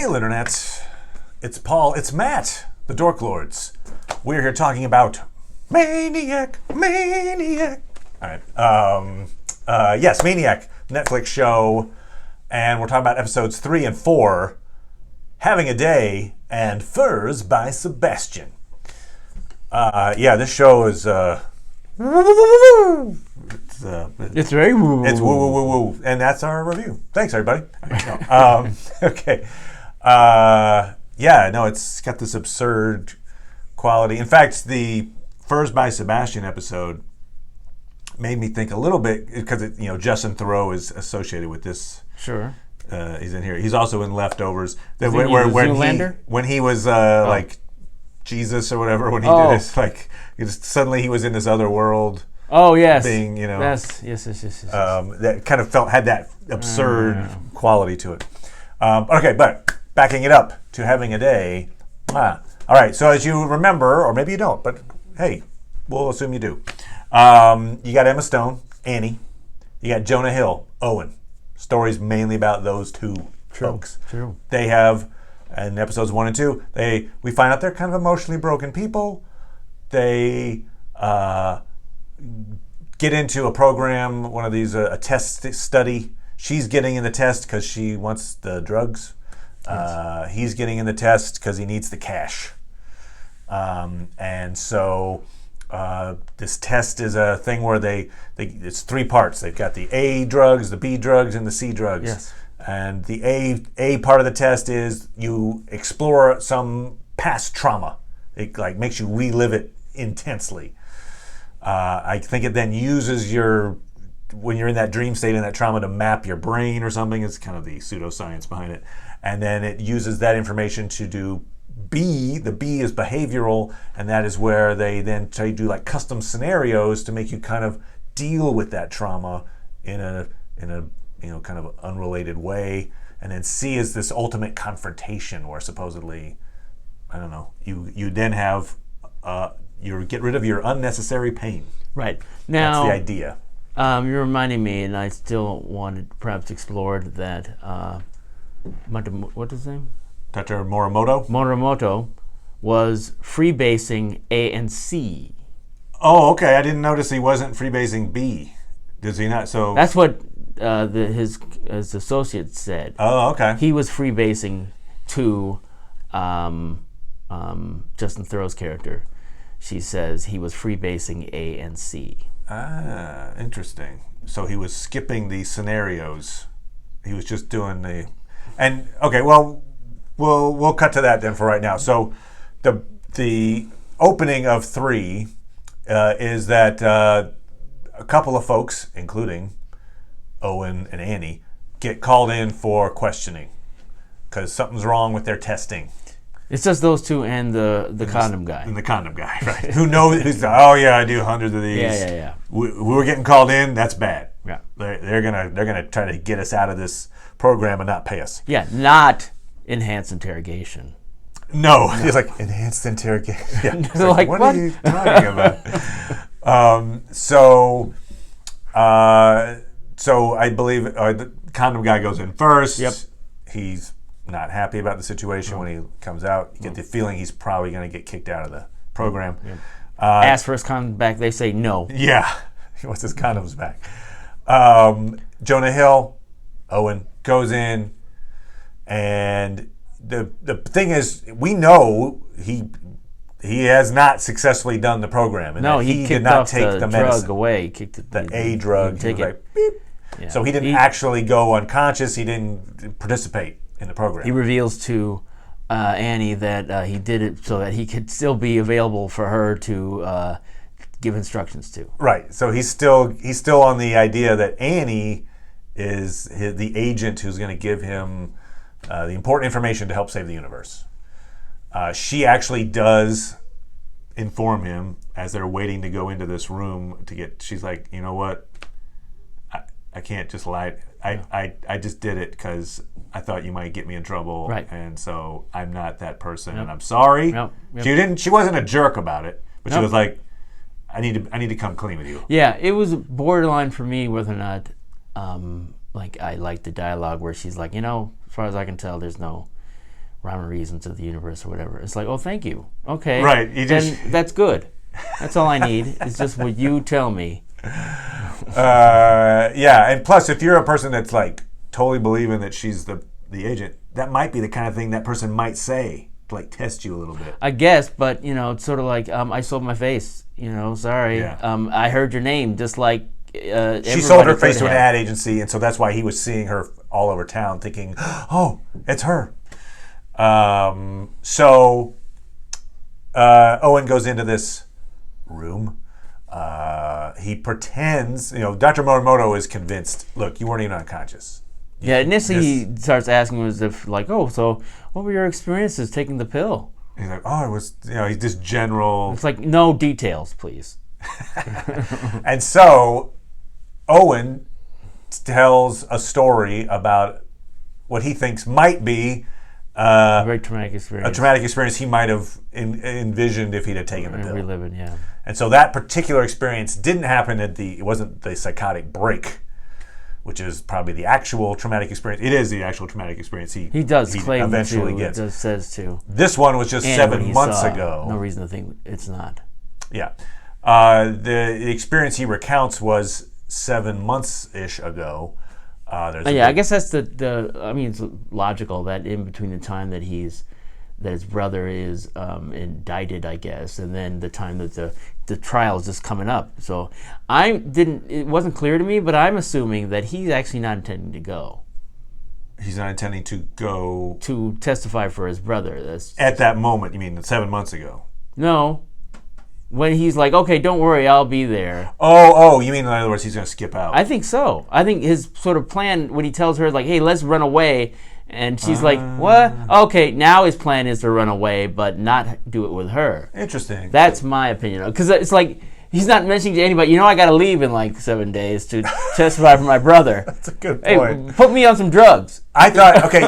Hail, Internet. It's Paul. It's Matt, the Dork Lords. We're here talking about Maniac. All right. Yes, Maniac, Netflix show. And we're talking about episodes 3 and 4, Having a Day, and Furs by Sebastian. This show is... It's very woo. It's woo woo woo woo, and that's our review. Thanks, everybody. Okay. It's got this absurd quality. In fact, the Furs by Sebastian episode made me think a little bit because Justin Theroux is associated with this. Sure. He's in here. He's also in Leftovers. When he was like Jesus or whatever. When he did this, suddenly he was in this other world. Oh yes, thing, Yes. That kind of had that absurd quality to it. Okay, but backing it up to Having a Day. All right, so as you remember, or maybe you don't, but hey, we'll assume you do. You got Emma Stone, Annie. You got Jonah Hill, Owen. Stories mainly about those two folks. True. They have, in episodes 1 and 2, we find out they're kind of emotionally broken people. They get into a program, one of these, a test study. She's getting in the test because she wants the drugs. Yes. He's getting in the test because he needs the cash. And so this test is a thing where it's 3 parts. They've got the A drugs, the B drugs, and the C drugs. Yes. And the A part of the test is you explore some past trauma. It makes you relive it intensely. I think it then uses when you're in that dream state and that trauma to map your brain or something. It's kind of the pseudoscience behind it. And then it uses that information to do B. The B is behavioral, and that is where they then try to do like custom scenarios to make you kind of deal with that trauma in a kind of unrelated way. And then C is this ultimate confrontation where supposedly, I don't know, you then have you get rid of your unnecessary pain. Right. Now, that's the idea. You're reminding me, and I still wanted perhaps explored that. What is his name? Dr. Morimoto was freebasing A and C. Oh, okay. I didn't notice he wasn't freebasing B. Does he not? So that's what his associate said. Oh, okay. He was freebasing to Justin Theroux's character. She says he was freebasing A and C. Ah, interesting. So he was skipping the scenarios. He was just doing the... And, okay, well, we'll cut to that then for right now. So the opening of 3 is that a couple of folks, including Owen and Annie, get called in for questioning because something's wrong with their testing. It's just those two and the condom guy. And the condom guy, right? Who knows? Who's I do hundreds of these. Yeah. We were getting called in. That's bad. Yeah. They're gonna try to get us out of this program and not pay us. Yeah, not enhanced interrogation. No. It's like enhanced interrogation. Yeah. They're like, what are you talking about? So I believe the condom guy goes in first. Yep. He's not happy about the situation when he comes out. You get the feeling he's probably going to get kicked out of the program. Yep. Ask for his condom back. They say no. Yeah. He wants his condoms back. Jonah Hill, Owen, goes in, and the thing is, we know he has not successfully done the program. And no, he did not take the drug medicine. away. He kicked the A drug. Take it. Like, beep. Yeah. So he didn't actually go unconscious. He didn't participate in the program. He reveals to Annie that he did it so that he could still be available for her to give instructions to. Right. So he's still on the idea that Annie is the agent who's going to give him the important information to help save the universe. She actually does inform him as they're waiting to go into this room to get. She's like, you know what? I can't just lie. I just did it because I thought you might get me in trouble, right? And so I'm not that person, and I'm sorry. Yep. She wasn't a jerk about it, but she was like, I need to come clean with you. Yeah, it was borderline for me whether or not I liked the dialogue where she's like, as far as I can tell, there's no rhyme or reason to the universe or whatever. It's like, oh, thank you. Okay. Right. Then that's good. That's all I need. It's just what you tell me. Yeah, and plus, if you're a person that's like totally believing that she's the agent, that might be the kind of thing that person might say to like test you a little bit. I guess, but it's sort of like I sold my face. Sorry. Yeah. I heard your name, just like she sold her face to an ad agency, and so that's why he was seeing her all over town, thinking, "Oh, it's her." So Owen goes into this room. He pretends, Dr. Morimoto is convinced, look, you weren't even unconscious. Yeah, initially he starts asking him as if, like, oh, so what were your experiences taking the pill? He's like, oh, it was, he's just general. It's like, no details, please. And so Owen tells a story about what he thinks might be a very traumatic experience. A traumatic experience he might have envisioned if he'd have taken the pill. Relive it, yeah. And so that particular experience didn't happen it wasn't the psychotic break, which is probably the actual traumatic experience. It is the actual traumatic experience he does claim eventually to. gets. It says to. This one was just 7 months ago. No reason to think it's not. Yeah. The experience he recounts was 7 months-ish ago. I guess that's it's logical that in between the time that his brother is indicted, I guess, and then the time that the trial is just coming up. So it wasn't clear to me, but I'm assuming that he's actually not intending to go. He's not intending to go to testify for his brother. At that moment, you mean 7 months ago? No. When he's like, okay, don't worry, I'll be there. Oh, you mean in other words, he's going to skip out? I think so. I think his sort of plan, when he tells her, like, hey, let's run away, and she's like, what? Okay, now his plan is to run away, but not do it with her. Interesting. That's my opinion. Because it's like, he's not mentioning to anybody, I got to leave in like 7 days to testify for my brother. That's a good point. Hey, put me on some drugs. I thought, okay,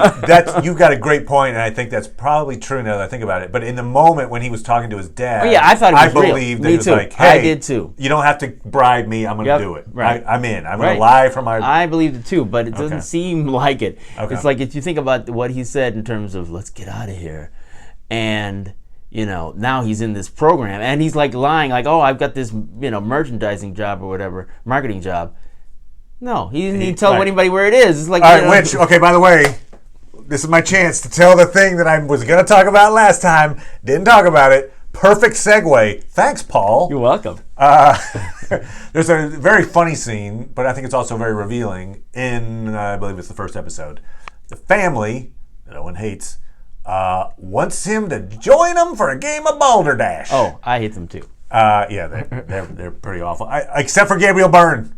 you've got a great point, and I think that's probably true now that I think about it. But in the moment when he was talking to his dad, I thought it was real. Believed that Me he was too. like, hey, I did too. You don't have to bribe me, I'm going to do it. Right. I'm in. I'm going to lie for my... I believed it too, but it doesn't seem like it. Okay. It's like if you think about what he said in terms of, let's get out of here, and... now he's in this program, and he's like lying, like, oh, I've got this, merchandising job or whatever, marketing job. No, he didn't even tell anybody where it is. It's like, all right, okay, by the way, this is my chance to tell the thing that I was going to talk about last time. Didn't talk about it. Perfect segue. Thanks, Paul. You're welcome. There's a very funny scene, but I think it's also very revealing in, I believe it's the first episode. The family that Owen hates wants him to join them for a game of balderdash. Oh, I hate them too. They're pretty awful. Except for Gabriel Byrne.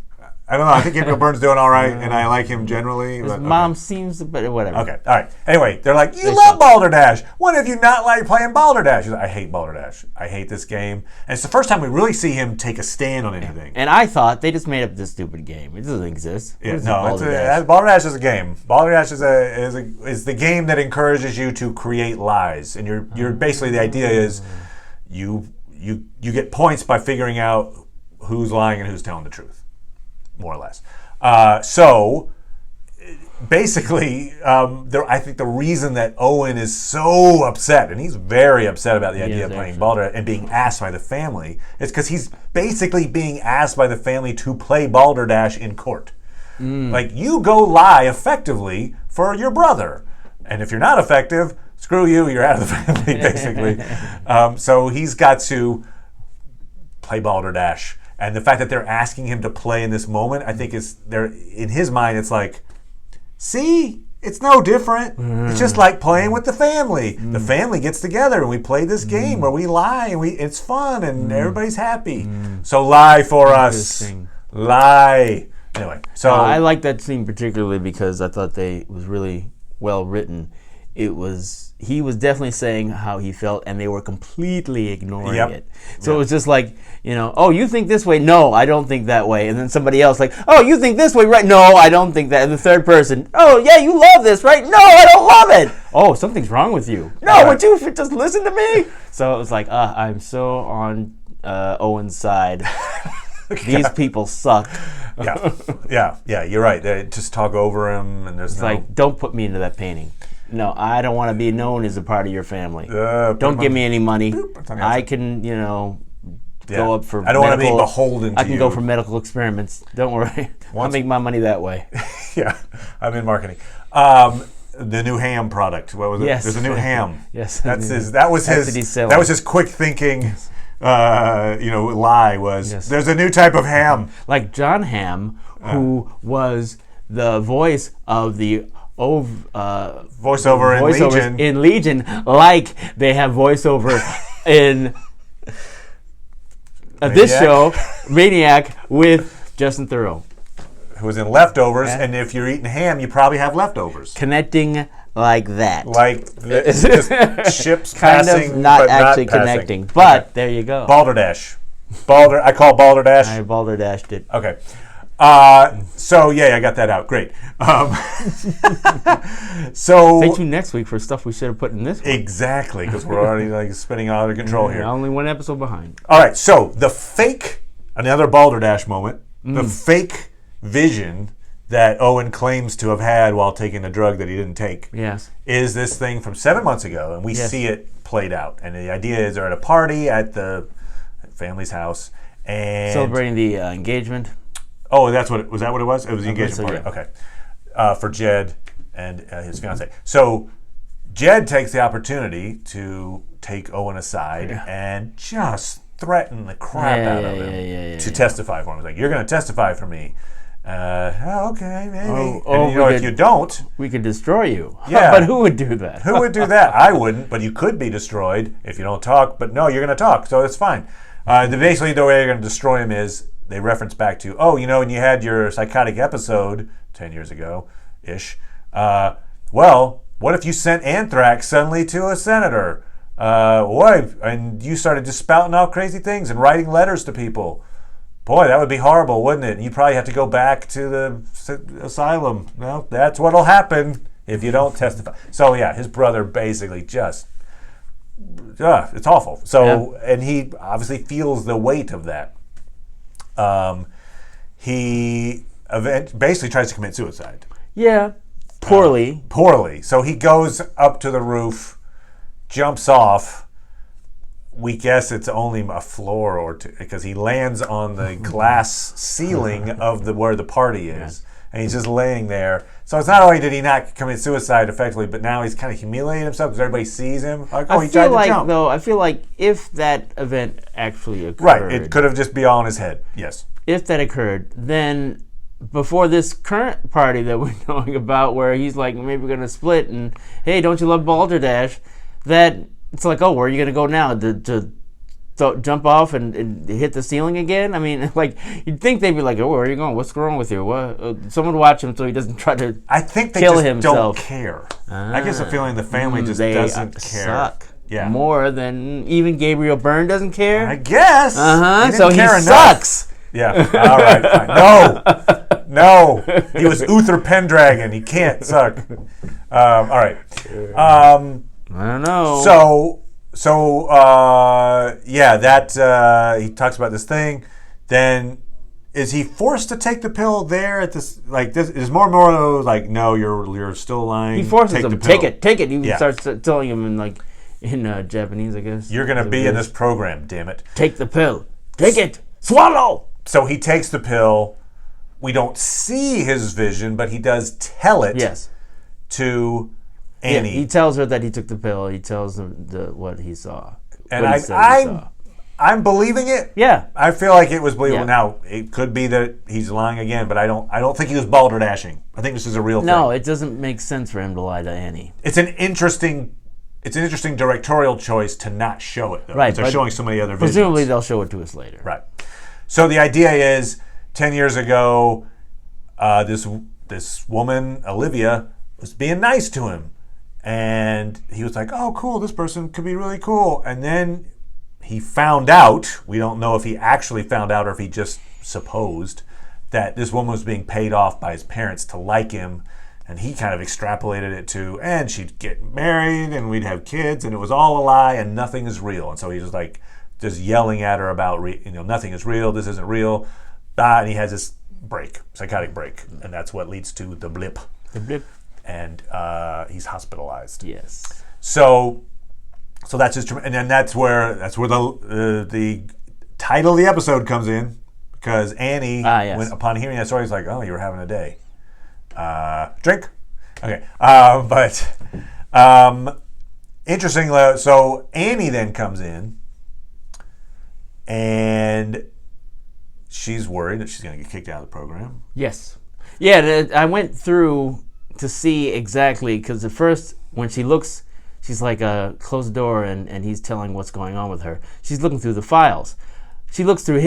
I don't know. I think Gabriel Byrne's doing all right, and I like him generally. His mom seems, but whatever. Okay, all right. Anyway, they're like, you love balderdash. When have you not liked playing balderdash? He's like, I hate balderdash. I hate this game. And it's the first time we really see him take a stand on anything. And I thought they just made up this stupid game. It doesn't exist. Yeah, balderdash is a game. Balderdash is the game that encourages you to create lies, and you're basically the idea is you get points by figuring out who's lying and who's telling the truth. More or less. So, basically, I think the reason that Owen is so upset, and he's very upset about the idea of playing balderdash and being asked by the family, is because he's basically being asked by the family to play balderdash in court. Like, you go lie effectively for your brother. And if you're not effective, screw you, you're out of the family, basically. So he's got to play balderdash. And the fact that they're asking him to play in this moment, I think in his mind, it's like, see, it's no different. It's just like playing with the family. The family gets together and we play this game where we lie and it's fun and everybody's happy. So lie for us. Lie. Anyway, so I like that scene particularly because I thought it was really well written. He was definitely saying how he felt, and they were completely ignoring it. So it was just like, oh, you think this way? No, I don't think that way. And then somebody else like, oh, you think this way, right? No, I don't think that. And the third person, oh, yeah, you love this, right? No, I don't love it. Oh, something's wrong with you. No, would you just listen to me? So it was like, I'm so on Owen's side. These people suck. Yeah, you're right. They just talk over him, and there's like, don't put me into that painting. No, I don't want to be known as a part of your family. Put Don't give my- me any money. Boop. I can, go up for I don't want to be medical- beholden to I can you. go for medical experiments. Don't worry. I'll make my money that way. Yeah, I'm in marketing. The new ham product. What was it? Yes. There's a new ham. Yes. That was his quick thinking. Lie was. Yes. There's a new type of ham. Like John Hamm, who was the voice of the Voiceover voiceovers in Legion. in Legion, like they have voiceover in this show, Maniac, with Justin Theroux. Who was in Leftovers, and if you're eating ham, you probably have leftovers. Connecting like that. Like just ships kind passing, of not but actually not connecting. But there you go. Balderdash. I call Balderdash. I balderdashed it. Okay. So I got that out. Great. So Stay tuned next week for stuff we should have put in this one. exactly, because we're already spinning out of control here. Only one episode behind. All right. So another Balderdash moment. The fake vision that Owen claims to have had while taking a drug that he didn't take. Yes. Is this thing from 7 months ago, and we see it played out. And the idea is they're at a party at the family's house, and Celebrating the engagement. oh, was that what it was? It was the engagement so, party. Okay, for Jed and his fiance. So Jed takes the opportunity to take Owen aside and just threaten the crap out of him to testify for him. He's like, "You're going to testify for me." Okay, maybe. If you don't, we could destroy you. Yeah. But who would do that? Who would do that? I wouldn't, but you could be destroyed if you don't talk. But no, you're going to talk, so it's fine. Basically, the way you're going to destroy him is they reference back to, when you had your psychotic episode 10 years ago-ish, what if you sent anthrax suddenly to a senator? And you started just spouting out crazy things and writing letters to people. Boy, that would be horrible, wouldn't it? You'd probably have to go back to the asylum. Well, that's what'll happen if you don't testify. So, his brother basically just, it's awful. So, and he obviously feels the weight of that. He basically tries to commit suicide. Yeah, poorly. Poorly. So he goes up to the roof, jumps off. We guess it's only a floor or two because he lands on the glass ceiling of where the party is, and he's just laying there. So it's not only did he not commit suicide effectively, but now he's kind of humiliating himself because everybody sees him. Like, he tried to jump. I feel like if that event actually occurred, right, it could have just been all in his head. Yes. If that occurred, then before this current party that we're knowing about, where he's like, maybe we're gonna split, and hey, don't you love Balderdash? That. It's like, where are you going to go now? To jump off and hit the ceiling again? I mean, like, you'd think they'd be like, where are you going? What's wrong with you? What? Someone watch him so he doesn't try to I think they kill just himself. Don't care. I guess the feeling the family just doesn't care. Suck. Yeah. More than even Gabriel Byrne doesn't care? I guess. So he sucks. Yeah. All right. Fine. No. He was Uther Pendragon. He can't suck. All right. I don't know. He talks about this thing. Then is he forced to take the pill there at this? Like this is more and more like, no, you're still lying. He forces him. Take it. He starts telling him in Japanese, I guess. You're gonna be in this program, damn it. Take the pill. Take it. Swallow. So he takes the pill. We don't see his vision, but he does tell it. Yes. To Annie. Yeah, he tells her that he took the pill. He tells them what he saw. And I'm believing it. Yeah. I feel like it was believable. Yeah. Now, it could be that he's lying again, but I don't think he was balderdashing. I think this is a real thing. No, it doesn't make sense for him to lie to Annie. It's an interesting directorial choice to not show it, though. Right. They're showing so many other visions. Presumably they'll show it to us later. Right. So the idea is 10 years ago, this woman, Olivia, was being nice to him. And he was like, oh, cool, this person could be really cool. And then he found out, we don't know if he actually found out or if he just supposed, that this woman was being paid off by his parents to like him. And he kind of extrapolated it to, and she'd get married and we'd have kids and it was all a lie and nothing is real. And so he's like, just yelling at her about, nothing is real, this isn't real. And he has this psychotic break. And that's what leads to the blip. The blip. and he's hospitalized. Yes. So that's his, and then that's where the title of the episode comes in, because Annie, upon hearing that story, is like, "Oh, you were having a day. Drink." Okay, but interestingly, so Annie then comes in, and she's worried that she's going to get kicked out of the program. Yes. Yeah, I went through to see exactly, because at first when she looks, she's like, close the door, and he's telling what's going on with her. She's looking through the files. She looks through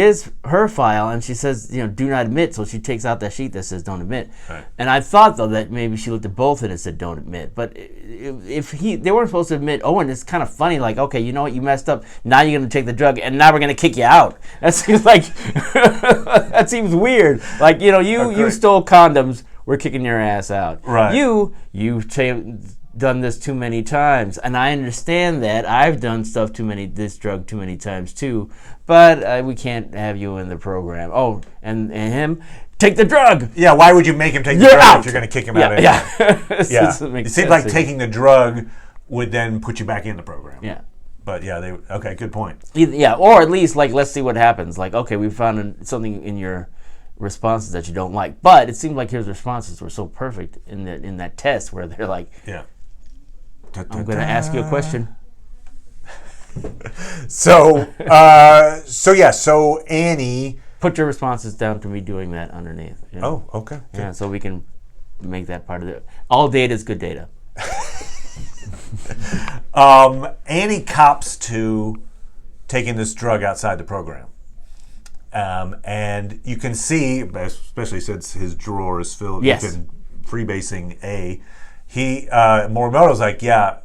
her file, and she says, do not admit. So she takes out that sheet that says don't admit. Right. And I thought, though, that maybe she looked at both and it said don't admit. But if they weren't supposed to admit Owen, it's kind of funny. Like, okay, you know what? You messed up. Now you're going to take the drug, and now we're going to kick you out. That seems like that seems weird. Like, you stole condoms. We're kicking your ass out. Right. You've done this too many times, and I understand that. I've done this drug too many times too, but we can't have you in the program. Oh, and him, take the drug. Yeah, why would you make him take the drug if you're going to kick him out? Yeah. It seems like taking the drug would then put you back in the program. Yeah. But yeah, okay, good point. Yeah, or at least let's see what happens. Like, okay, we found something in your responses that you don't like, but it seemed like his responses were so perfect in that test where they're like, yeah. I'm going to ask you a question. So Annie, put your responses down to me doing that underneath. Oh, okay. Yeah, so we can make that part of it. All data is good data. Annie cops to taking this drug outside the program. And you can see, especially since his drawer is filled, yes. He's been freebasing A. Morimoto's like, yeah,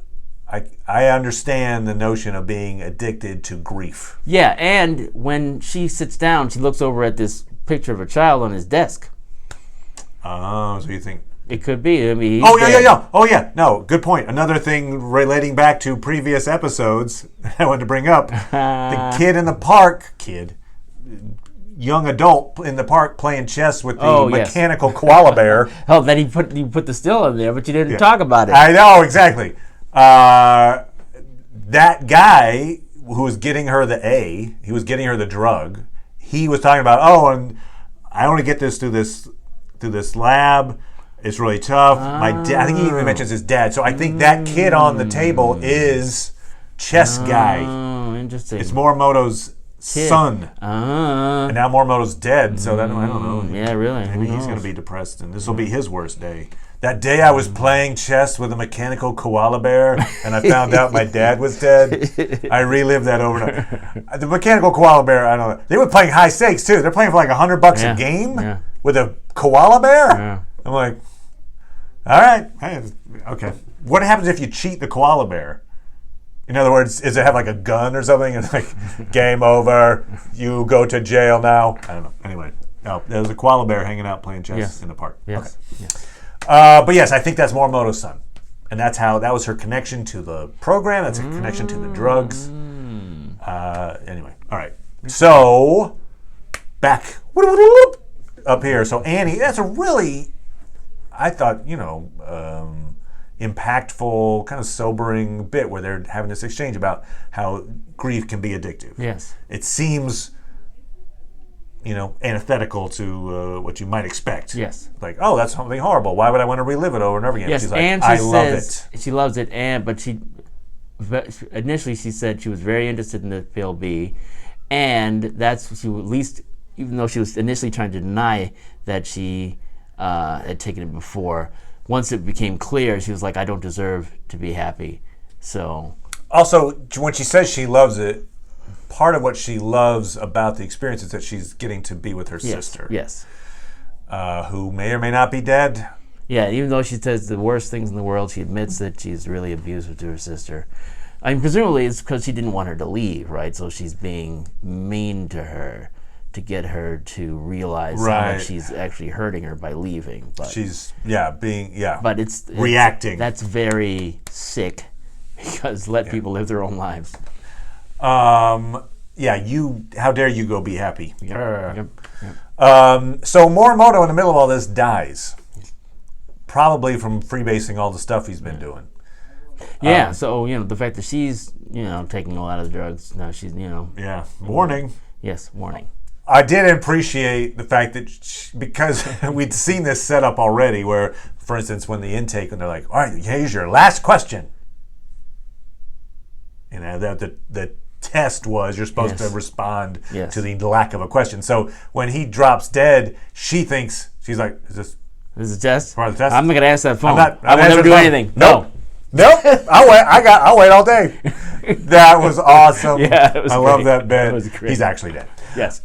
I understand the notion of being addicted to grief. Yeah, and when she sits down, she looks over at this picture of a child on his desk. Oh, so you think... It could be. I mean, yeah. Oh, yeah. No, good point. Another thing relating back to previous episodes I wanted to bring up. The kid in the park... young adult in the park playing chess with the mechanical koala bear. Oh, then you put the still in there, but you didn't talk about it. I know, exactly. That guy who was getting her he was getting her the drug. He was talking about, and I only get this through this lab. It's really tough. My dad. I think he even mentions his dad. So I think that kid on the table is chess guy. Oh, interesting. It's Morimoto's son. And now Morimoto's dead, so I don't know. Yeah, really. Maybe he's going to be depressed, and this will be his worst day. That day I was playing chess with a mechanical koala bear, and I found out my dad was dead. I relived that overnight. The mechanical koala bear, I don't know. They were playing high stakes, too. They're playing for like $100 a game with a koala bear? Yeah. I'm like, all right. Hey, okay. What happens if you cheat the koala bear? In other words, does it have like a gun or something? It's like, game over. You go to jail now. I don't know. Anyway, there was a koala bear hanging out playing chess in the park. Yes. Okay. Yes. But yes, I think that's Morimoto's son. And that was her connection to the program. That's her connection to the drugs. Anyway, all right. So, back up here. So Annie, that's a really, I thought, impactful, kind of sobering bit where they're having this exchange about how grief can be addictive. Yes. It seems, antithetical to what you might expect. Yes. Like, that's something horrible. Why would I want to relive it over and over again? Yes, she's like, and I love it. She loves it, but initially she said she was very interested in the pill B, and that's she at least, even though she was initially trying to deny that she had taken it before. Once it became clear, she was like, I don't deserve to be happy. So. Also, when she says she loves it, part of what she loves about the experience is that she's getting to be with her sister. Yes. Who may or may not be dead. Yeah, even though she says the worst things in the world, she admits that she's really abusive to her sister. I mean, presumably it's because she didn't want her to leave, right? So she's being mean to her to get her to realize how much she's actually hurting her by leaving. But she's, But it's reacting. That's very sick, because let people live their own lives. How dare you go be happy? Yep. So Morimoto, in the middle of all this, dies. probably from freebasing all the stuff he's been doing. Yeah, so, the fact that she's, taking a lot of the drugs, now she's, Yeah, warning. Yes, warning. I did appreciate the fact that because we'd seen this setup already where, for instance, when the intake, and they're like, all right, here's your last question. The test was you're supposed to respond to the lack of a question. So when he drops dead, she's like, is this a test? Part of the test? I'm not going to answer that phone. I will never do anything. Nope. I'll wait all day. That was awesome. Yeah, it was I great. love that bit. That was great. He's actually dead. Yes.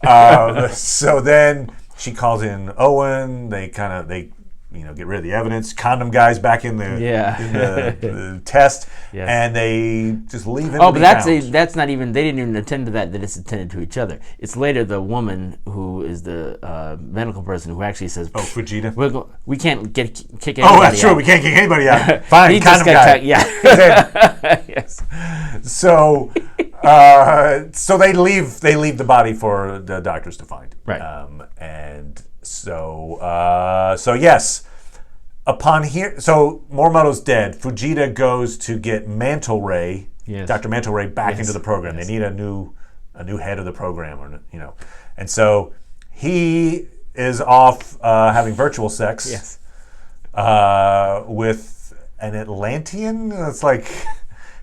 So then she calls in Owen. They get rid of the evidence. Condom guy's back in the test, and they just leave him. Oh, but that's not even. They didn't even attend to that. They just attended to each other. It's later the woman who is the medical person who actually says, "Oh, Fujita, we can't kick anybody out." Oh, that's true. Out. We can't kick anybody out. Fine, he condom guy. Yes. So they leave the body for the doctors to find. Right. And so yes, so Morimoto's dead. Fujita goes to get Mantle Ray, Dr. Mantle Ray, back into the program. They need a new head of the program, and so he is off having virtual sex. Yes. With an Atlantean. It's like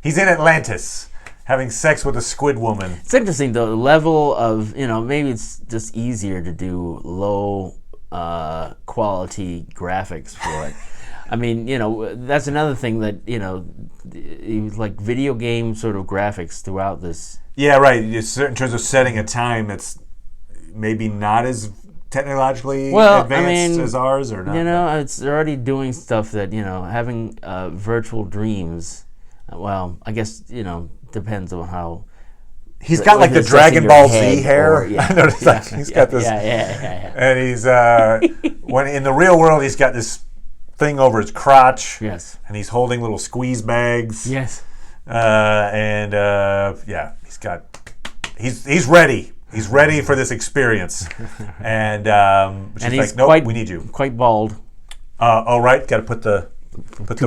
he's in Atlantis having sex with a squid woman. It's interesting though, the level of, maybe it's just easier to do low quality graphics for it. I mean, that's another thing that, it was like video game sort of graphics throughout this. Yeah, right. In terms of setting a time that's maybe not as technologically advanced as ours, or not. It's already doing stuff that, having virtual dreams, well, I guess, depends on how. He's got like the Dragon Ball Z hair. I noticed he's got this. Yeah. And he's when in the real world he's got this thing over his crotch. Yes. And he's holding little squeeze bags. Yes. He's ready. He's ready for this experience. And she's like, nope, we need you. Quite bald. Right. Got to put the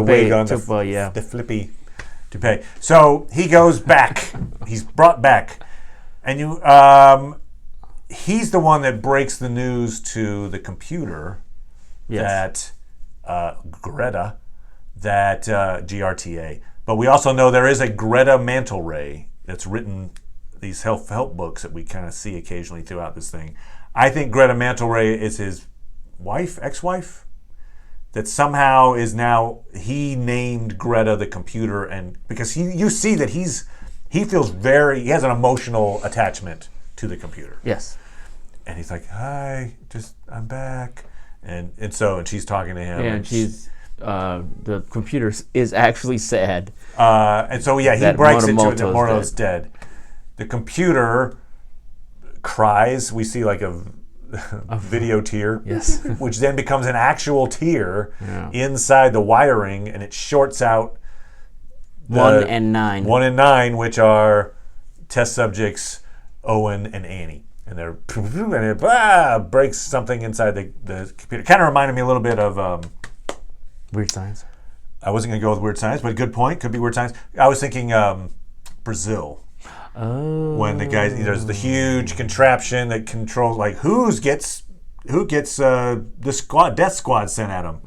wig on the flippy toupee. So he goes back. He's brought back, and he's the one that breaks the news to the computer that Greta, that GRTA. But we also know there is a Greta Mantle Ray that's written these self-help books that we kind of see occasionally throughout this thing. I think Greta Mantle Ray is his ex-wife. That somehow is now, he named Greta the computer, and because you see that he has an emotional attachment to the computer. Yes. And he's like, hi, I'm back. And she's talking to him. Yeah, and she's, the computer is actually sad. He breaks into it that Morimoto's dead. The computer cries. We see like a video tear, which then becomes an actual tear inside the wiring, and it shorts out 1 and 9. 1 and 9, which are test subjects Owen and Annie, and it breaks something inside the computer. Kind of reminded me a little bit of Weird Science. I wasn't going to go with Weird Science, but good point. Could be Weird Science. I was thinking Brazil. Oh. When the guys, there's the huge contraption that controls like who gets the death squad sent at him,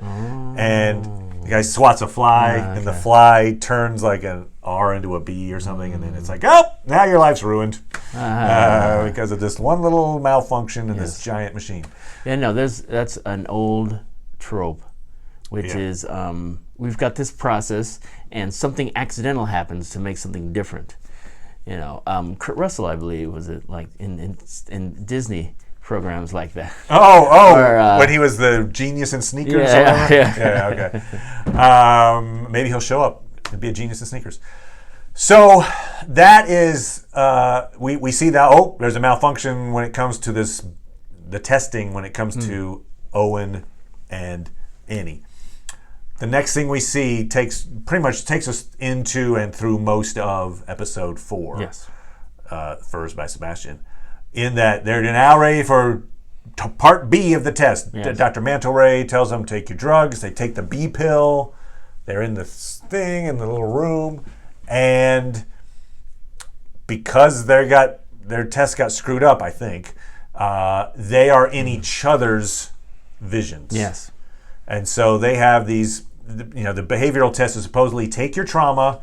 and the guy swats a fly, and the fly turns like an R into a B or something, and then it's like, oh, now your life's ruined because of this one little malfunction in this giant machine. Yeah, no, that's an old trope, which is we've got this process, and something accidental happens to make something different. Kurt Russell, I believe, was it like in Disney programs like that. Or, when he was the genius in sneakers. Okay. Maybe he'll show up and be a genius in sneakers. So that is we see that there's a malfunction when it comes to the testing when it comes to Owen and Annie. The next thing we see takes us into and through most of episode 4. Yes. Furs by Sebastian. In that they're now ready for part B of the test. Yes. Dr. Mantelray tells them, take your drugs. They take the B pill. They're in the thing in the little room. And because their test got screwed up, I think, they are in each other's visions. Yes. And so they have these, the behavioral test is supposedly take your trauma,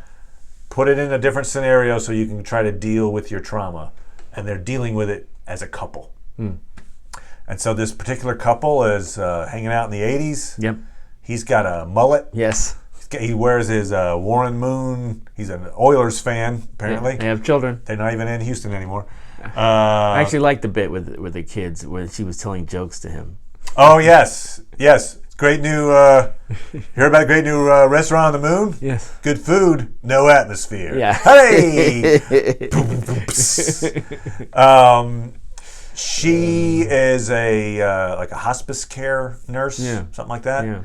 put it in a different scenario so you can try to deal with your trauma. And they're dealing with it as a couple. And so this particular couple is hanging out in the 80s. Yep. He's got a mullet. Yes. He wears his Warren Moon. He's an Oilers fan, apparently. Yeah, they have children. They're not even in Houston anymore. I actually liked the bit with the kids when she was telling jokes to him. Oh, yes. Great new, hear about a great new restaurant on the moon? Yes. Good food, no atmosphere. Yeah. Hey! She is like a hospice care nurse, something like that. Yeah.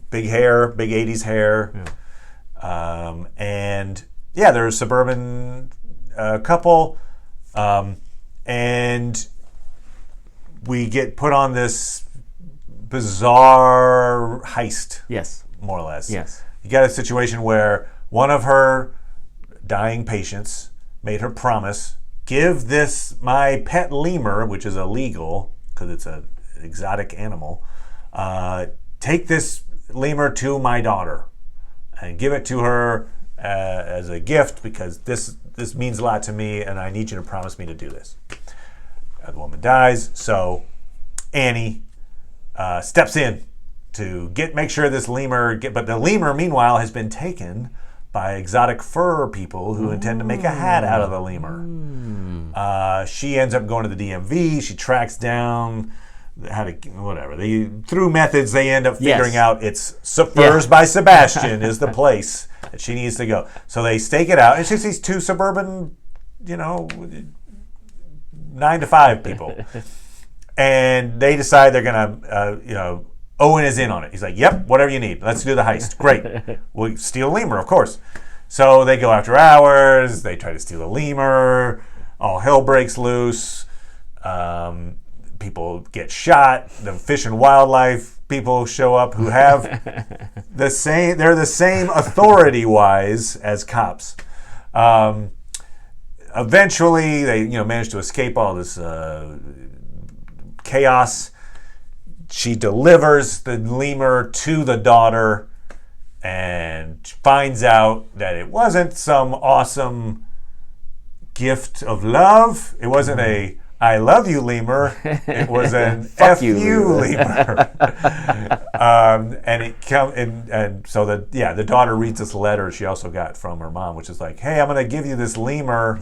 Big hair, big 80s hair. Yeah. And they're a suburban couple. And we get put on this bizarre heist. Yes. More or less. Yes. You got a situation where one of her dying patients made her promise, give this, my pet lemur, which is illegal because it's an exotic animal, take this lemur to my daughter and give it to her as a gift because this means a lot to me and I need you to promise me to do this. The woman dies, so Annie steps in to make sure this lemur but the lemur meanwhile has been taken by exotic fur people who intend to make a hat out of the lemur. She ends up going to the DMV. She tracks down through methods they end up figuring out it's Furs by Sebastian is the place that she needs to go. So they stake it out. It's just these two suburban, 9 to 5 people. And they decide they're going to, Owen is in on it. He's like, yep, whatever you need. Let's do the heist. Great. We'll steal a lemur, of course. So they go after hours. They try to steal a lemur. All hell breaks loose. People get shot. The fish and wildlife people show up who have they're the same authority-wise as cops. Eventually, they manage to escape all this chaos. She delivers the lemur to the daughter and finds out that it wasn't some awesome gift of love. It wasn't a I love you lemur. It was an F you lemur. And so the daughter reads this letter she also got from her mom, which is like, hey, I'm going to give you this lemur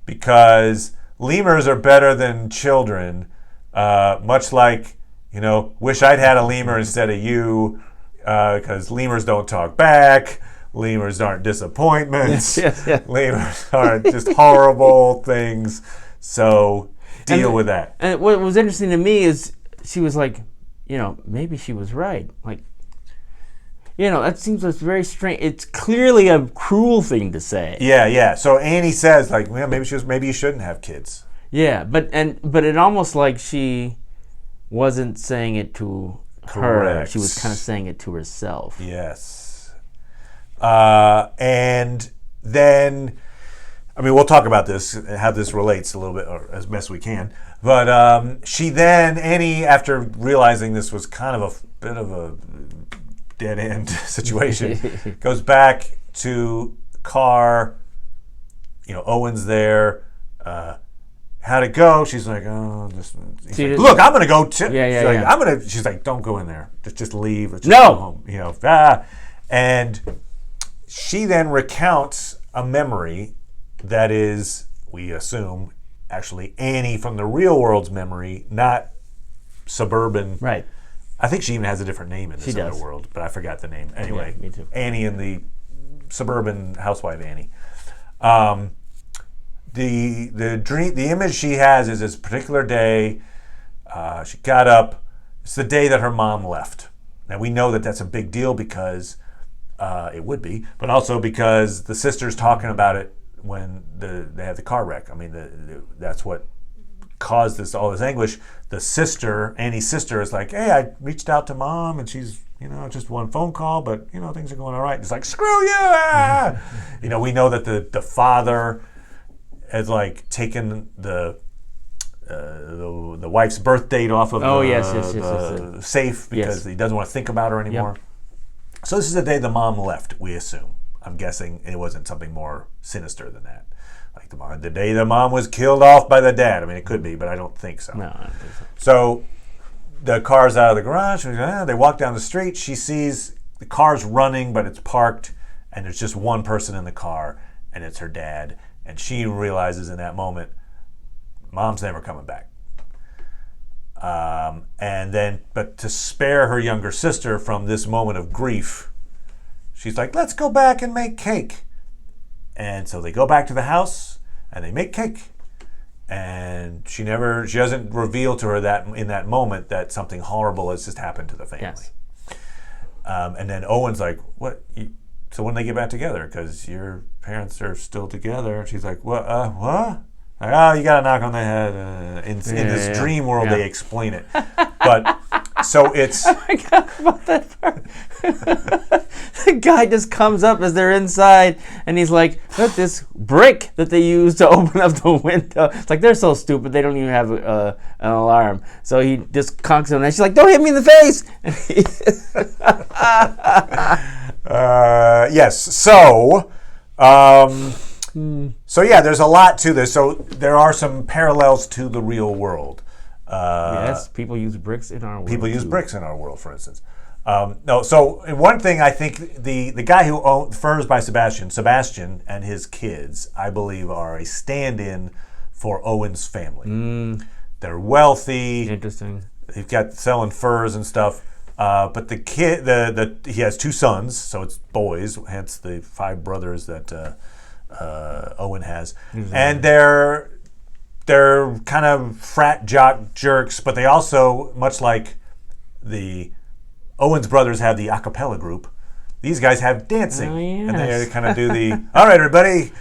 because lemurs are better than children. Much like, wish I'd had a lemur instead of you, because lemurs don't talk back. Lemurs aren't disappointments. Yes. Lemurs aren't just horrible things. So deal with that. And what was interesting to me is she was like, maybe she was right. Like, that seems like very strange. It's clearly a cruel thing to say. Yeah. So Annie says, like, well, maybe you shouldn't have kids. Yeah, but it almost like she wasn't saying it to her. She was kind of saying it to herself. Yes. And then, we'll talk about this, how this relates a little bit, or as best we can. But Annie, after realizing this was kind of a bit of a dead-end situation, goes back to the car. Owen's there. How'd it go? She's like, oh, look, I'm gonna go too. Yeah. She's like, don't go in there. Just leave. Let's just go home. And she then recounts a memory that is, we assume, actually Annie from the real world's memory, not suburban. Right. I think she even has a different name in this other world, but I forgot the name. Anyway, me too. Annie and the suburban housewife Annie. The image she has is this particular day. She got up. It's the day that her mom left. Now we know that that's a big deal because it would be, but also because the sister's talking about it when they had the car wreck. That's what caused all this anguish, the sister, Annie's sister, is like, hey, I reached out to Mom, and she's, just one phone call, but, things are going all right. It's like, screw you! Ah! We know that the father has, like, taken the wife's birth date off of the safe because he doesn't want to think about her anymore. Yep. So this is the day the mom left, we assume. I'm guessing it wasn't something more sinister than that. Like the day the mom was killed off by the dad. I mean, it could be, but I don't think so. No, I don't think so. So the car's out of the garage. They walk down the street. She sees the car's running, but it's parked, and there's just one person in the car, and it's her dad. And she realizes in that moment, Mom's never coming back. But to spare her younger sister from this moment of grief, she's like, let's go back and make cake. And so they go back to the house and they make cake. And she doesn't reveal to her that in that moment that something horrible has just happened to the family. Yes. And then Owen's like, what? So when they get back together? Because your parents are still together. And she's like, what? Like, oh, you got to knock on the head. In this dream world, they explain it. But, so it's... I forgot about that part. The guy just comes up as they're inside, and he's like, look, this brick that they use to open up the window. It's like, they're so stupid, they don't even have an alarm. So he just conks him, and she's like, don't hit me in the face! Yes, so... So yeah, there's a lot to this. So there are some parallels to the real world. Yes, people use bricks in our world. People use bricks in our world, for instance. So one thing I think the guy who owns Furs by Sebastian and his kids, I believe, are a stand-in for Owen's family. They're wealthy. Interesting. They've got selling furs and stuff. But the kid, he has two sons, so it's boys. Hence the 5 brothers that. Owen has, and they're kind of frat jock jerks, but they also, much like the Owen's brothers have the a cappella group, these guys have dancing, and they kind of do the all right, everybody,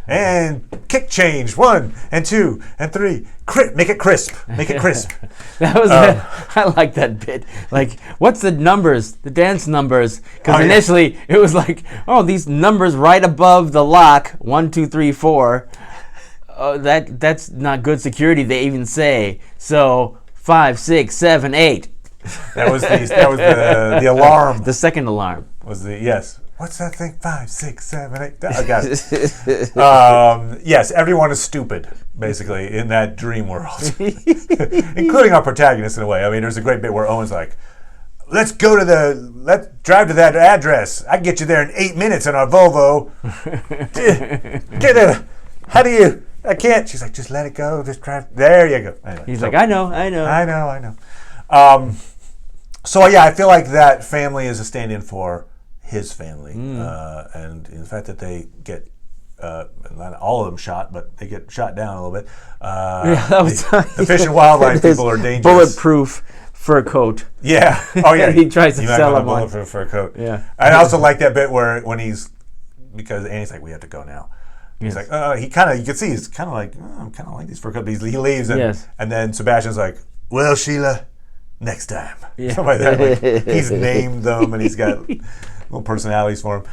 and kick change 1 and 2 and 3, make it crisp. That was I like that bit. Like, what's the numbers, the dance numbers? Because initially it was like, oh, these numbers right above the lock, 1, 2, 3, 4. That's not good security. They even say so. 5, 6, 7, 8. That was the alarm. The second alarm was yes. What's that thing? 5, 6, 7, 8. I got it. Yes, everyone is stupid, basically, in that dream world, including our protagonist in a way. I mean, there's a great bit where Owen's like, let's drive to that address. I can get you there in 8 minutes in our Volvo. Get there. How do you? I can't. She's like, just let it go. Just drive. There you go. Anyway, he's like, I know. So yeah, I feel like that family is a stand-in for his family, and the fact that they get not all of them shot, but they get shot down a little bit. The Fish and Wildlife people are dangerous. Bulletproof fur coat. Yeah. Oh yeah. He tries to sell him on bulletproof fur coat. Yeah. I also like that bit because Annie's like, we have to go now. He's like, you can see he's kind of like, I'm kind of like these fur coats. He leaves, and then Sebastian's like, well, Sheila, next time. Yeah. Something like that. Like, he's named them, and he's got little personalities for him.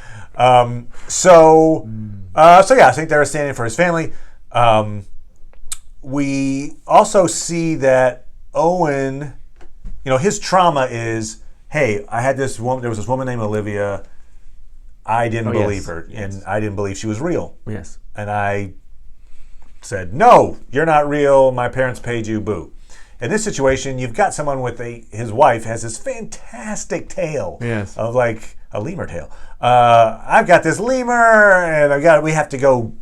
So yeah, I think they're standing for his family. We also see that Owen, his trauma is, hey, I had this woman. There was this woman named Olivia. I didn't believe her, and I didn't believe she was real. Yes. And I said, no, you're not real. My parents paid you, boo. In this situation, you've got someone with his wife has this fantastic tale of like a lemur tail. I've got this lemur, and we have to go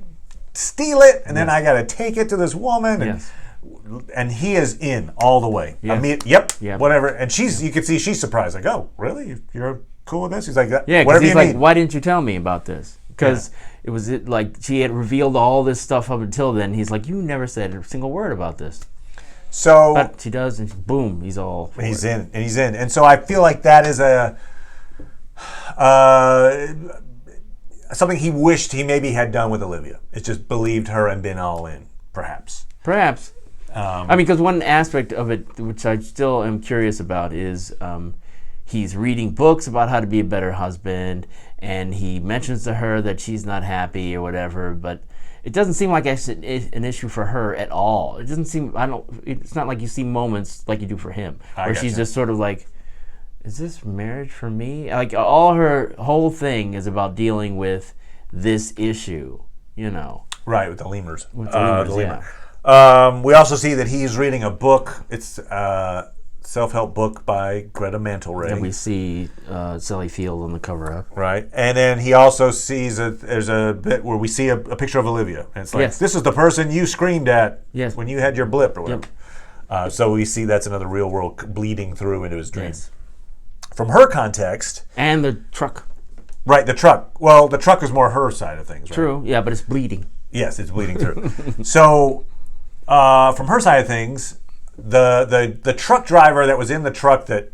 steal it, and then I got to take it to this woman, and he is in all the way. Yes. Whatever. And you can see she's surprised, like, oh, really? You're cool with this? He's like, yeah, because he's like, why didn't you tell me about this? Because it was like she had revealed all this stuff up until then. He's like, you never said a single word about this. So but she does, and boom, he's in. And so I feel like that is something he wished he maybe had done with Olivia. It's just believed her and been all in, perhaps. I mean, because one aspect of it, which I still am curious about, is he's reading books about how to be a better husband, and he mentions to her that she's not happy or whatever, but it doesn't seem like it's an issue for her at all. It doesn't seem, it's not like you see moments like you do for him, where she's just sort of like, is this marriage for me? Like, all her whole thing is about dealing with this issue, you know. Right, with the lemurs. With the lemurs, we also see that he's reading a book. It's a self-help book by Greta Mantelray. And we see Sally Field on the cover up. Right, and then he also sees there's a bit where we see a picture of Olivia. And it's like, this is the person you screamed at when you had your blip or whatever. Yep. So we see that's another real world bleeding through into his dream. Yes. From her context. And the truck. Right, the truck. Well, the truck is more her side of things, right? True, yeah, but it's bleeding. Yes, it's bleeding through. So, from her side of things, the truck driver that was in the truck that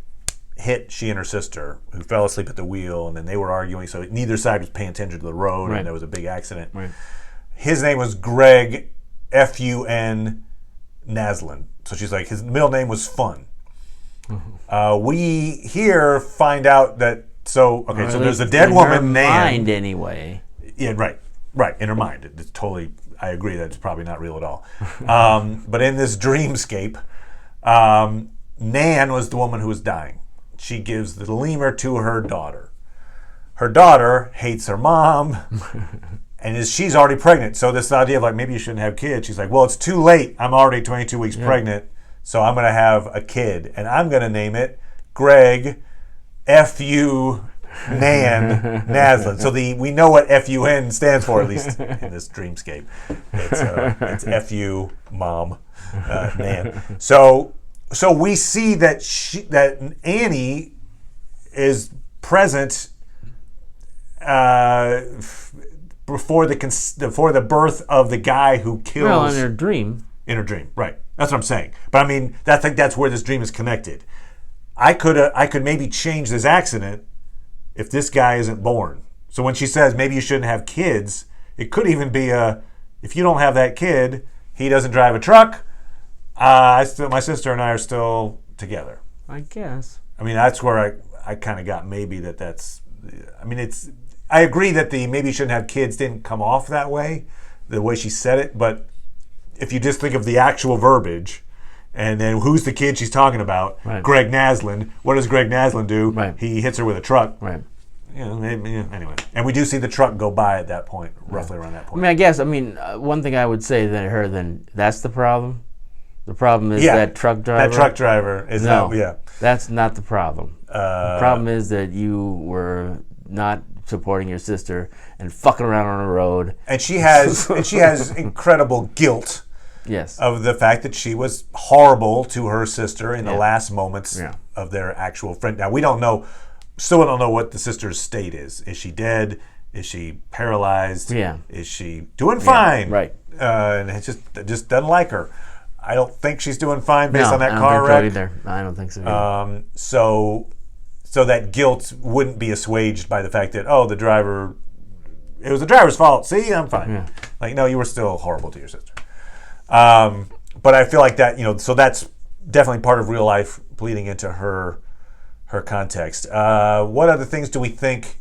hit she and her sister, who fell asleep at the wheel, and then they were arguing, so neither side was paying attention to the road, and there was a big accident. Right. His name was Greg Fun Naslund. So she's like, his middle name was Fun. We here find out that so there's a dead woman, Nan. Mind anyway. Yeah, right. In her mind, it's totally. I agree that it's probably not real at all. But in this dreamscape, Nan was the woman who was dying. She gives the lemur to her daughter. Her daughter hates her mom, and she's already pregnant. So this idea of like maybe you shouldn't have kids. She's like, well, it's too late. I'm already 22 weeks pregnant. So I'm going to have a kid, and I'm going to name it Greg Fu Nan Naslund. So we know what FUN stands for, at least in this dreamscape. It's FU Mom Nan. So we see that Annie is present before the birth of the guy who kills. Well, in her dream. In her dream, right. That's what I'm saying. But I mean, I think that's where this dream is connected. I could maybe change this accident if this guy isn't born. So when she says maybe you shouldn't have kids, it could even be if you don't have that kid, he doesn't drive a truck. My sister and I are still together. I guess. I mean, that's where I kind of got maybe that's. I mean, I agree that the maybe you shouldn't have kids didn't come off that way, the way she said it, but if you just think of the actual verbiage, and then who's the kid she's talking about? Right. Greg Naslund. What does Greg Naslund do? Right. He hits her with a truck. Right. Anyway. And we do see the truck go by at that point, roughly around that point. I mean, one thing I would say then that's the problem. The problem is that truck driver. That truck driver is that's not the problem. The problem is that you were not supporting your sister and fucking around on the road. And she has incredible guilt. Yes. Of the fact that she was horrible to her sister in the last moments of their actual friend. Now we still don't know what the sister's state is. Is she dead? Is she paralyzed? Yeah. Is she doing fine? Right. And it just doesn't like her. I don't think she's doing fine based on that car wreck. Either. I don't think so either. So that guilt wouldn't be assuaged by the fact that it was the driver's fault. See, I'm fine. Yeah. Like, no, you were still horrible to your sister. But I feel like that, so that's definitely part of real life bleeding into her context. What other things do we think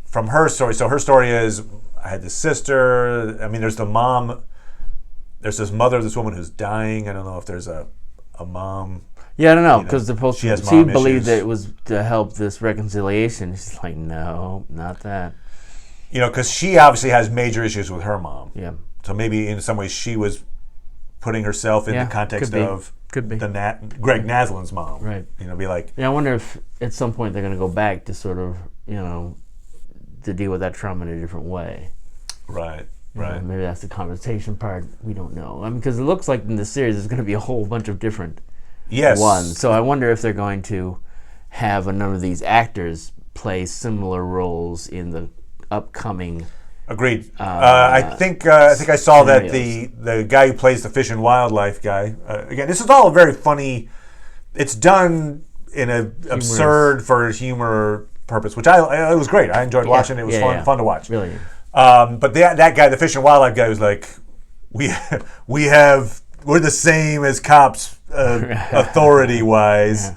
from her story? So her story is, I had this sister. I mean, there's the mom. There's this mother of this woman who's dying. I don't know if there's a mom. Yeah, I don't know, because she believed that it was to help this reconciliation. She's like, no, not that. Because she obviously has major issues with her mom. Yeah. So maybe in some ways she was putting herself in the context of Greg Naslund's mom. Right. Be like. Yeah, I wonder if at some point they're going to go back to sort of, to deal with that trauma in a different way. Right. Right. Maybe that's the conversation part. We don't know. I mean, because it looks like in the series there's going to be a whole bunch of different ones. So I wonder if they're going to have a number of these actors play similar roles in the upcoming. Agreed. I think I saw that the guy who plays the fish and wildlife guy. Again, this is all very funny. It's done in a absurd for humor purpose, which it was great. I enjoyed watching it. It was fun to watch. Really. But that guy, the fish and wildlife guy, was like, we have we're the same as cops, authority-wise.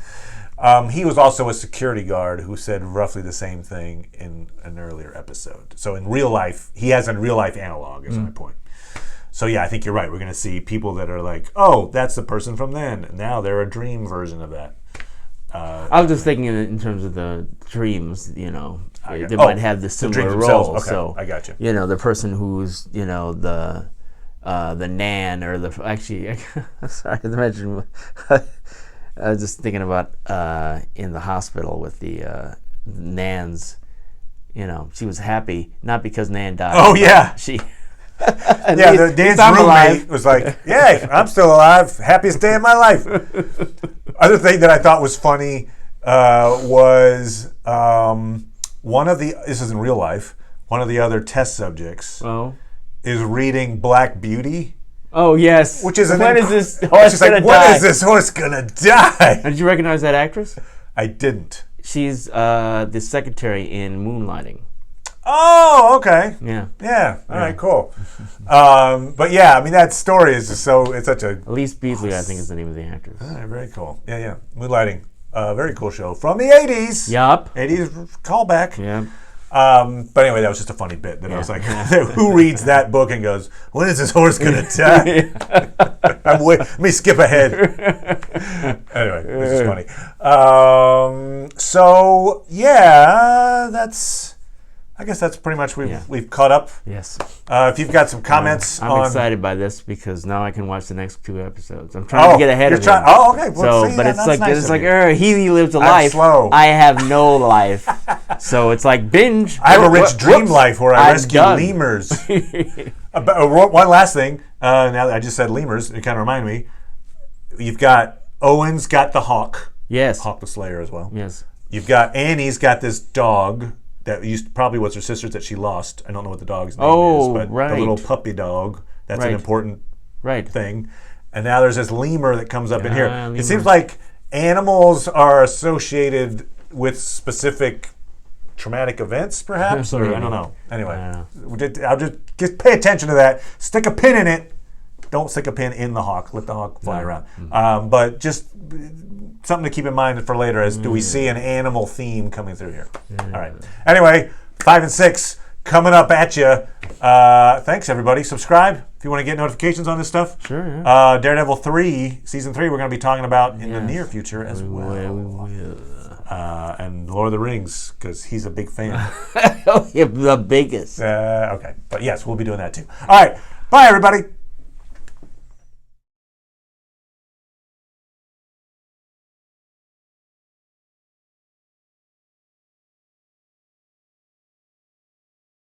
He was also a security guard who said roughly the same thing in an earlier episode. So in real life, he has a real-life analog, is my point. So yeah, I think you're right. We're going to see people that are like, oh, that's the person from then. Now they're a dream version of that. I was just thinking in terms of the dreams, they might have the similar role. Okay, so I got you. The person who's, the nan or the actually, sorry to mention, I was just thinking about in the hospital with the nans. She was happy not because Nan died. Oh yeah, she. The Dan's roommate was like, "Yeah, I'm still alive. Happiest day of my life." Other thing that I thought was funny was one of the. This is in real life. One of the other test subjects is reading Black Beauty. Oh yes. Which is when is this horse gonna die? When is this horse gonna die? Did you recognize that actress? I didn't. She's the secretary in Moonlighting. Oh, okay. Yeah. All right, cool. But yeah, I mean, that story is just it's such a... Elise Beasley, I think, is the name of the actress. All right, very cool. Yeah. Moonlighting. Very cool show. From the 80s. Yup. 80s callback. Yeah. But anyway, that was just a funny bit. That I was like, who reads that book and goes, when is this horse going to die? Let me skip ahead. Anyway, this is funny. So, yeah, I guess that's pretty much we've caught up. Yes. If you've got some comments I'm excited by this because now I can watch the next 2 episodes. I'm trying to get ahead of it. Oh, okay. Well, but it's like he lives a life. Slow. I have no life. So it's like binge. I have a rich dream life where I rescue lemurs. One last thing. Now that I just said lemurs, it kind of reminded me. You've got Owen's got the hawk. Yes. Hawk the Slayer as well. Yes. You've got Annie's got this dog that probably was her sister's that she lost. I don't know what the dog's name is, but the little puppy dog. That's an important thing. And now there's this lemur that comes up in here. Lemur. It seems like animals are associated with specific traumatic events, perhaps, or I don't know. Anyway, I'll just pay attention to that. Stick a pin in it. Don't stick a pin in the hawk. Let the hawk fly around. But just something to keep in mind for later is, do we see an animal theme coming through here? All right. Anyway, 5 and 6 coming up at you. Thanks, everybody. Subscribe if you want to get notifications on this stuff. Sure, yeah. Daredevil 3, Season 3, we're going to be talking about in the near future as well. And Lord of the Rings, because he's a big fan. The biggest. Okay. But yes, we'll be doing that too. All right. Bye, everybody.